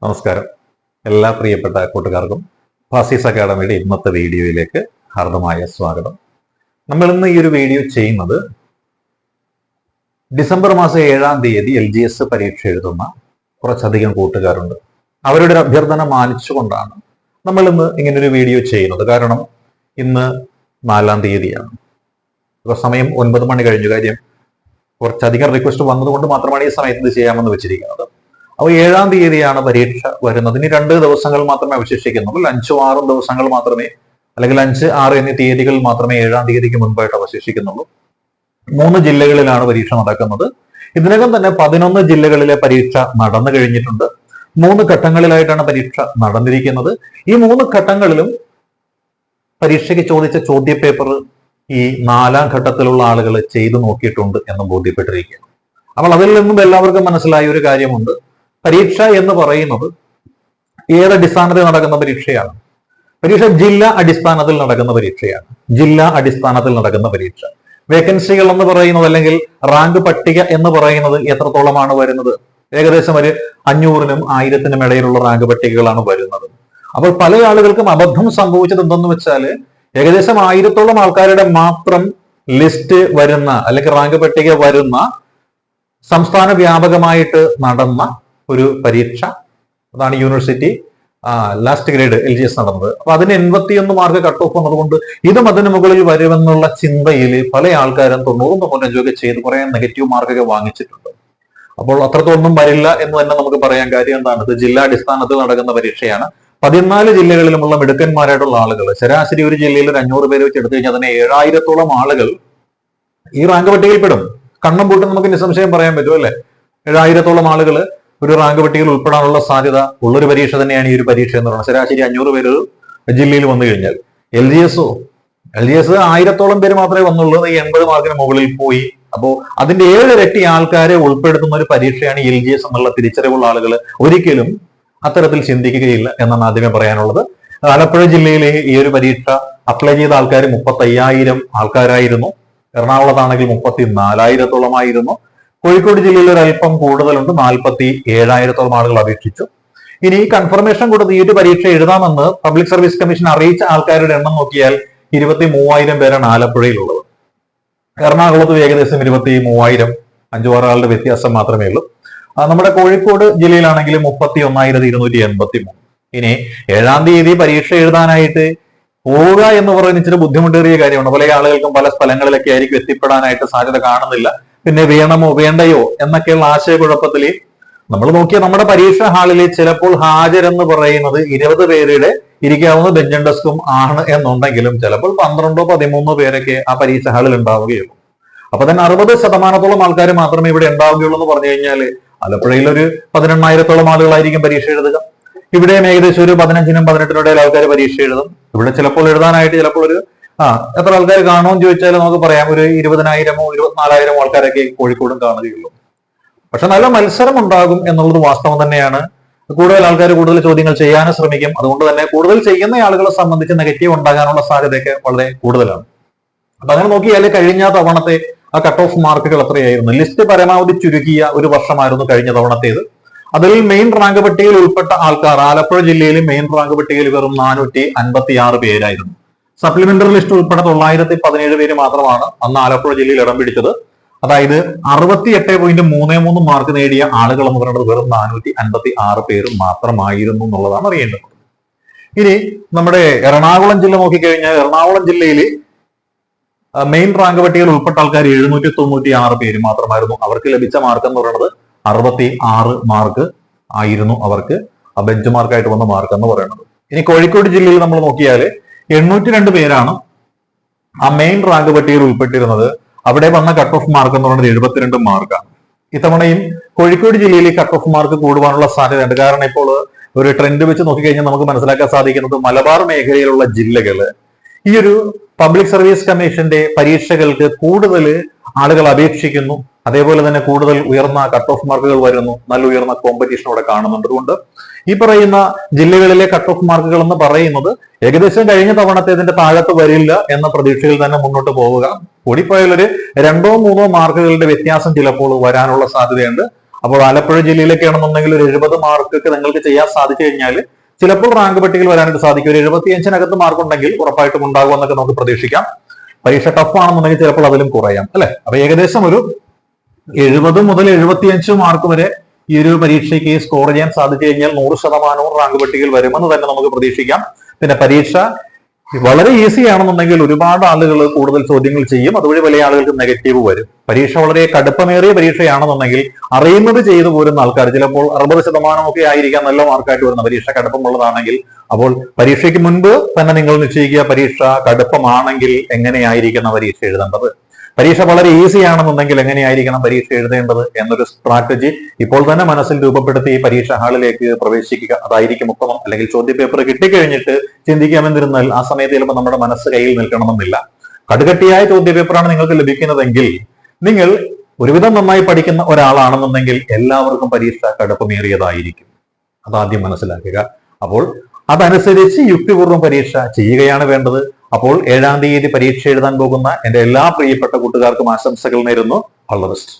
നമസ്കാരം. എല്ലാ പ്രിയപ്പെട്ട കൂട്ടുകാർക്കും ഫാസിസ് അക്കാഡമിയുടെ ഇന്നത്തെ വീഡിയോയിലേക്ക് ഹാർദമായ സ്വാഗതം. നമ്മൾ ഇന്ന് ഈ ഒരു വീഡിയോ ചെയ്യുന്നത് ഡിസംബർ മാസം 7-ാം തീയതി LGS പരീക്ഷ എഴുതുന്ന കുറച്ചധികം കൂട്ടുകാരുണ്ട്. അവരുടെ ഒരു അഭ്യർത്ഥന മാനിച്ചുകൊണ്ടാണ് നമ്മൾ ഇന്ന് ഇങ്ങനൊരു വീഡിയോ ചെയ്യുന്നത്. കാരണം ഇന്ന് 4-ാം തീയതിയാണ്. ഇപ്പോൾ സമയം 9 മണി കഴിഞ്ഞു. കാര്യം കുറച്ചധികം റിക്വസ്റ്റ് വന്നതുകൊണ്ട് മാത്രമാണ് ഈ സമയത്ത് ഇത് ചെയ്യാമെന്ന് വെച്ചിരിക്കുന്നത്. അപ്പോൾ 7-ാം തീയതിയാണ് പരീക്ഷ വരുന്നത്. ഇനി 2 ദിവസങ്ങൾ മാത്രമേ അവശേഷിക്കുന്നുള്ളൂ. 5-ഉം 6-ഉം ദിവസങ്ങൾ മാത്രമേ, അല്ലെങ്കിൽ 5, 6 എന്നീ തീയതികൾ മാത്രമേ 7-ാം തീയതിക്ക് മുൻപായിട്ട് അവശേഷിക്കുന്നുള്ളൂ. 3 ജില്ലകളിലാണ് പരീക്ഷ നടക്കുന്നത്. ഇതിനകം തന്നെ 11 ജില്ലകളിലെ പരീക്ഷ നടന്നു കഴിഞ്ഞിട്ടുണ്ട്. 3 ഘട്ടങ്ങളിലായിട്ടാണ് പരീക്ഷ നടന്നിരിക്കുന്നത്. ഈ 3 ഘട്ടങ്ങളിലും പരീക്ഷയ്ക്ക് ചോദിച്ച ചോദ്യപേപ്പർ ഈ 4-ാം ഘട്ടത്തിലുള്ള ആളുകൾ ചെയ്തു നോക്കിയിട്ടുണ്ട് എന്ന് ബോധ്യപ്പെട്ടിരിക്കുകയാണ്. അപ്പോൾ അതിൽ നിന്നും എല്ലാവർക്കും മനസ്സിലായ ഒരു കാര്യമുണ്ട്. പരീക്ഷ എന്ന് പറയുന്നത് ഏതടിസ്ഥാനത്തിൽ നടക്കുന്ന പരീക്ഷയാണ്? പരീക്ഷ ജില്ലാ അടിസ്ഥാനത്തിൽ നടക്കുന്ന പരീക്ഷയാണ്. ജില്ലാ അടിസ്ഥാനത്തിൽ നടക്കുന്ന പരീക്ഷ. വേക്കൻസികൾ എന്ന് പറയുന്നത്, അല്ലെങ്കിൽ റാങ്ക് പട്ടിക എന്ന് പറയുന്നത് എത്രത്തോളമാണ് വരുന്നത്? ഏകദേശം ഒരു 500-നും 1000-നും ഇടയിലുള്ള റാങ്ക് പട്ടികകളാണ് വരുന്നത്. അപ്പോൾ പല ആളുകൾക്കും അബദ്ധം സംഭവിച്ചത് എന്തെന്ന് വെച്ചാൽ, ഏകദേശം 1000-ഓളം ആൾക്കാരുടെ മാത്രം ലിസ്റ്റ് വരുന്ന, അല്ലെങ്കിൽ റാങ്ക് പട്ടിക വരുന്ന സംസ്ഥാന വ്യാപകമായിട്ട് നടന്ന ഒരു പരീക്ഷ, അതാണ് യൂണിവേഴ്സിറ്റി ലാസ്റ്റ് ഗ്രേഡ് LGS നടന്നത്. അപ്പൊ അതിന് 81 മാർക്ക് കട്ട് ഓഫ് വന്നതുകൊണ്ട് ഇതും അതിന് മുകളിൽ വരുമെന്നുള്ള ചിന്തയിൽ പല ആൾക്കാരും 90-95 ഒക്കെ ചെയ്ത് കുറെ നെഗറ്റീവ് മാർക്കൊക്കെ വാങ്ങിച്ചിട്ടുണ്ട്. അപ്പോൾ അത്രത്തോളം വരില്ല എന്ന് തന്നെ നമുക്ക് പറയാൻ കാര്യം എന്താണ്? ഇത് ജില്ലാ അടിസ്ഥാനത്തിൽ നടക്കുന്ന പരീക്ഷയാണ്. 14 ജില്ലകളിലുമുള്ള മിടുക്കന്മാരായിട്ടുള്ള ആളുകൾ, ശരാശരി ഒരു ജില്ലയിൽ 500 പേര് വെച്ച് എടുത്തു കഴിഞ്ഞാൽ അതിന് 7000-ഓളം ആളുകൾ ഈ റാങ്ക് പട്ടികയിൽപ്പെടും. കണ്ണം പൂട്ട് നമുക്ക് നിസ്സംശയം പറയാൻ പറ്റും, അല്ലെ? 7000-ഓളം ആളുകൾ ഒരു റാങ്ക് പട്ടികയിൽ ഉൾപ്പെടാനുള്ള സാധ്യത ഉള്ളൊരു പരീക്ഷ തന്നെയാണ് ഈ ഒരു പരീക്ഷ എന്ന് പറയുന്നത്. ശരാശരി 500 പേര് ജില്ലയിൽ വന്നു കഴിഞ്ഞാൽ, LGS 1000-ഓളം പേര് മാത്രമേ വന്നുള്ളൂ. ഈ 80 മാർക്കിന് മുകളിൽ പോയി. അപ്പോൾ അതിന്റെ 7 ഇരട്ടി ആൾക്കാരെ ഉൾപ്പെടുത്തുന്ന ഒരു പരീക്ഷയാണ് LGS എന്നുള്ള തിരിച്ചറിവുള്ള ആളുകൾ ഒരിക്കലും അത്തരത്തിൽ ചിന്തിക്കുകയില്ല എന്നാണ് ആദ്യമേ പറയാനുള്ളത്. ആലപ്പുഴ ജില്ലയിലെ ഈ ഒരു പരീക്ഷ അപ്ലൈ ചെയ്ത ആൾക്കാർ 35,000 ആൾക്കാരായിരുന്നു. എറണാകുളത്താണെങ്കിൽ 34,000-ഓളമായിരുന്നു. കോഴിക്കോട് ജില്ലയിൽ ഒരു അല്പം കൂടുതലുണ്ട്, 47,000-ഓളം ആളുകൾ അപേക്ഷിച്ചു. ഇനി കൺഫർമേഷൻ കൊടുത്ത് ഈ ഒരു പരീക്ഷ എഴുതാമെന്ന് പബ്ലിക് സർവീസ് കമ്മീഷൻ അറിയിച്ച ആൾക്കാരുടെ എണ്ണം നോക്കിയാൽ 23,000 പേരാണ് ആലപ്പുഴയിലുള്ളത്. എറണാകുളത്ത് ഏകദേശം 23,000, 5-6 ആളുടെ വ്യത്യാസം മാത്രമേ ഉള്ളൂ. നമ്മുടെ കോഴിക്കോട് ജില്ലയിലാണെങ്കിൽ 31,283. ഇനി 7-ാം തീയതി പരീക്ഷ എഴുതാനായിട്ട് പോവുക എന്ന് പറയുന്ന ഇച്ചിരി ബുദ്ധിമുട്ടേറിയ കാര്യമാണ്. പല ആളുകൾക്കും പല സ്ഥലങ്ങളിലൊക്കെ ആയിരിക്കും എത്തിപ്പെടാനായിട്ട് സാധ്യത കാണുന്നില്ല. പിന്നെ വേണമോ വേണ്ടയോ എന്നൊക്കെയുള്ള ആശയക്കുഴപ്പത്തിൽ നമ്മൾ നോക്കിയാൽ നമ്മുടെ പരീക്ഷാ ഹാളിൽ ചിലപ്പോൾ ഹാജരെന്ന് പറയുന്നത് 20 പേരുടെ ഇരിക്കാവുന്ന ബെഞ്ചും ഡെസ്കും ആണ് എന്നുണ്ടെങ്കിലും ചിലപ്പോൾ 12-13 പേരൊക്കെ ആ പരീക്ഷാ ഹാളിൽ ഉണ്ടാവുകയുള്ളൂ. അപ്പൊ തന്നെ 60% ആൾക്കാർ മാത്രമേ ഇവിടെ ഉണ്ടാവുകയുള്ളൂ എന്ന് പറഞ്ഞു കഴിഞ്ഞാൽ, ആലപ്പുഴയിൽ ഒരു 18,000-ഓളം ആളുകളായിരിക്കും പരീക്ഷ എഴുതുക. ഇവിടെയും ഏകദേശം ഒരു 15-നും 18-നും ഇടയിൽ ആൾക്കാർ പരീക്ഷ എഴുതും. ഇവിടെ ചിലപ്പോൾ എഴുതാനായിട്ട് ചിലപ്പോൾ ഒരു എത്ര ആൾക്കാർ കാണുമെന്ന് ചോദിച്ചാൽ നമുക്ക് പറയാം, ഒരു 20,000-ഓ 24,000-ഓ ആൾക്കാരൊക്കെ കോഴിക്കോടും കാണുകയുള്ളൂ. പക്ഷെ നല്ല മത്സരം ഉണ്ടാകും എന്നുള്ളത് വാസ്തവം തന്നെയാണ്. കൂടുതൽ ആൾക്കാർ കൂടുതൽ ചോദ്യങ്ങൾ ചെയ്യാനും ശ്രമിക്കും. അതുകൊണ്ട് തന്നെ കൂടുതൽ ചെയ്യുന്ന ആളുകളെ സംബന്ധിച്ച് നെഗറ്റീവ് ഉണ്ടാകാനുള്ള സാധ്യതയൊക്കെ വളരെ കൂടുതലാണ്. അപ്പൊ അങ്ങനെ നോക്കിയാൽ കഴിഞ്ഞ തവണത്തെ ആ കട്ട് ഓഫ് മാർക്കുകൾ എത്രയായിരുന്നു? ലിസ്റ്റ് പരമാവധി ചുരുക്കിയ ഒരു വർഷമായിരുന്നു കഴിഞ്ഞ തവണത്തേത്. അതിൽ മെയിൻ റാങ്ക് പട്ടികയിൽ ഉൾപ്പെട്ട ആൾക്കാർ ആലപ്പുഴ ജില്ലയിൽ മെയിൻ റാങ്ക് പട്ടികയിൽ വെറും 456 പേരായിരുന്നു. സപ്ലിമെന്ററി ലിസ്റ്റ് ഉൾപ്പെടെ 917 പേര് മാത്രമാണ് അന്ന് ആലപ്പുഴ ജില്ലയിൽ ഇടം പിടിച്ചത്. അതായത് 68.33 മാർക്ക് നേടിയ ആളുകൾ എന്ന് പറയുന്നത് വെറും 456 പേര് മാത്രമായിരുന്നു എന്നുള്ളതാണ് അറിയേണ്ടത്. ഇനി നമ്മുടെ എറണാകുളം ജില്ല നോക്കിക്കഴിഞ്ഞാൽ, എറണാകുളം ജില്ലയിൽ മെയിൻ റാങ്ക് പട്ടികയിൽ ഉൾപ്പെട്ട ആൾക്കാർ 796 പേര് മാത്രമായിരുന്നു. അവർക്ക് ലഭിച്ച മാർക്ക് എന്ന് പറയുന്നത് 66 മാർക്ക് ആയിരുന്നു. അവർക്ക് ആ ബെഞ്ച് മാർക്കായിട്ട് വന്ന മാർക്ക് എന്ന് പറയുന്നത്. ഇനി കോഴിക്കോട് ജില്ലയിൽ നമ്മൾ നോക്കിയാൽ 802 പേരാണ് ആ മെയിൻ റാങ്ക് പട്ടികയിൽ ഉൾപ്പെട്ടിരുന്നത്. അവിടെ വന്ന കട്ട് ഓഫ് മാർക്ക് എന്ന് പറയുന്നത് 72 മാർക്കാണ്. ഇത്തവണയും കോഴിക്കോട് ജില്ലയിൽ കട്ട് ഓഫ് മാർക്ക് കൂടുവാനുള്ള സാധ്യതയുണ്ട്. കാരണം ഇപ്പോൾ ഒരു ട്രെൻഡ് വെച്ച് നോക്കിക്കഴിഞ്ഞാൽ നമുക്ക് മനസ്സിലാക്കാൻ സാധിക്കുന്നത്, മലബാർ മേഖലയിലുള്ള ജില്ലകള് ഈ ഒരു പബ്ലിക് സർവീസ് കമ്മീഷന്റെ പരീക്ഷകൾക്ക് കൂടുതൽ ആളുകൾ അപേക്ഷിക്കുന്നു. അതേപോലെ തന്നെ കൂടുതൽ ഉയർന്ന കട്ട് ഓഫ് മാർക്കുകൾ വരുന്നു. നല്ല ഉയർന്ന കോമ്പറ്റീഷൻ അവിടെ കാണുന്നുണ്ട്. അതുകൊണ്ട് ഈ പറയുന്ന ജില്ലകളിലെ കട്ട് ഓഫ് മാർക്കുകൾ എന്ന് പറയുന്നത് ഏകദേശം കഴിഞ്ഞ തവണത്തേതിന്റെ താഴത്ത് വരില്ല എന്ന പ്രതീക്ഷയിൽ തന്നെ മുന്നോട്ട് പോവുക. കൂടിപ്പോയാൽ ഒരു 2-3 മാർക്കുകളുടെ വ്യത്യാസം ചിലപ്പോൾ വരാനുള്ള സാധ്യതയുണ്ട്. അപ്പോൾ ആലപ്പുഴ ജില്ലയിലൊക്കെ ആണെന്നുണ്ടെങ്കിൽ ഒരു 70 മാർക്കൊക്കെ നിങ്ങൾക്ക് ചെയ്യാൻ സാധിച്ചു കഴിഞ്ഞാൽ ചിലപ്പോൾ റാങ്ക് പട്ടികയിൽ വരാനായിട്ട് സാധിക്കും. ഒരു 75-നകത്ത് മാർക്ക് ഉണ്ടെങ്കിൽ ഉറപ്പായിട്ടും ഉണ്ടാകുമെന്നൊക്കെ നമുക്ക് പ്രതീക്ഷിക്കാം. പരീക്ഷ ടഫ് ആണെന്നുണ്ടെങ്കിൽ ചിലപ്പോൾ അതിലും കുറയാം അല്ലെ. അപ്പൊ ഏകദേശം ഒരു 70 മുതൽ 75 മാർക്ക് വരെ ഈ ഒരു പരീക്ഷയ്ക്ക് സ്കോർ ചെയ്യാൻ സാധിച്ചു കഴിഞ്ഞാൽ 100% റാങ്ക് പട്ടികയിൽ വരുമെന്ന് തന്നെ നമുക്ക് പ്രതീക്ഷിക്കാം. പിന്നെ പരീക്ഷ വളരെ ഈസി ആണെന്നുണ്ടെങ്കിൽ ഒരുപാട് ആളുകൾ കൂടുതൽ ചോദ്യങ്ങൾ ചെയ്യും, അതുവഴി വലിയ ആളുകൾക്ക് നെഗറ്റീവ് വരും. പരീക്ഷ വളരെ കടുപ്പമേറിയ പരീക്ഷയാണെന്നുണ്ടെങ്കിൽ അറിയുന്നത് ചെയ്തു പോരുന്ന ആൾക്കാർ ചിലപ്പോൾ 60% ഒക്കെ ആയിരിക്കാം നല്ല മാർക്കായിട്ട് വരുന്ന പരീക്ഷ കടുപ്പമുള്ളതാണെങ്കിൽ. അപ്പോൾ പരീക്ഷയ്ക്ക് മുൻപ് തന്നെ നിങ്ങൾ നിശ്ചയിക്കുക, പരീക്ഷ കടുപ്പമാണെങ്കിൽ എങ്ങനെയായിരിക്കണം പരീക്ഷ എഴുതേണ്ടത്, പരീക്ഷ വളരെ ഈസി ആണെന്നുണ്ടെങ്കിൽ എങ്ങനെയായിരിക്കണം പരീക്ഷ എഴുതേണ്ടത് എന്നൊരു സ്ട്രാറ്റജി ഇപ്പോൾ തന്നെ മനസ്സിൽ രൂപപ്പെടുത്തി പരീക്ഷാ ഹാളിലേക്ക് പ്രവേശിക്കുക. അതായിരിക്കും ഉത്തമം. അല്ലെങ്കിൽ ചോദ്യപേപ്പർ കിട്ടിക്കഴിഞ്ഞിട്ട് ചിന്തിക്കാമെന്നിരുന്നാൽ ആ സമയത്ത് ചിലപ്പോൾ നമ്മുടെ മനസ്സ് കയ്യിൽ നിൽക്കണമെന്നില്ല. കടുകട്ടിയായ ചോദ്യപേപ്പറാണ് നിങ്ങൾക്ക് ലഭിക്കുന്നതെങ്കിൽ നിങ്ങൾ ഒരുവിധം നന്നായി പഠിക്കുന്ന ഒരാളാണെന്നുണ്ടെങ്കിൽ എല്ലാവർക്കും പരീക്ഷ കടുപ്പമേറിയതായിരിക്കും. അതാദ്യം മനസ്സിലാക്കുക. അപ്പോൾ അതനുസരിച്ച് യുക്തിപൂർവ്വം പരീക്ഷ ചെയ്യുകയാണ് വേണ്ടത്. അപ്പോൾ 7-ാം തീയതി പരീക്ഷ എഴുതാൻ പോകുന്ന എന്റെ എല്ലാ പ്രിയപ്പെട്ട കൂട്ടുകാർക്കും ആശംസകൾ നേരുന്നു. All the best.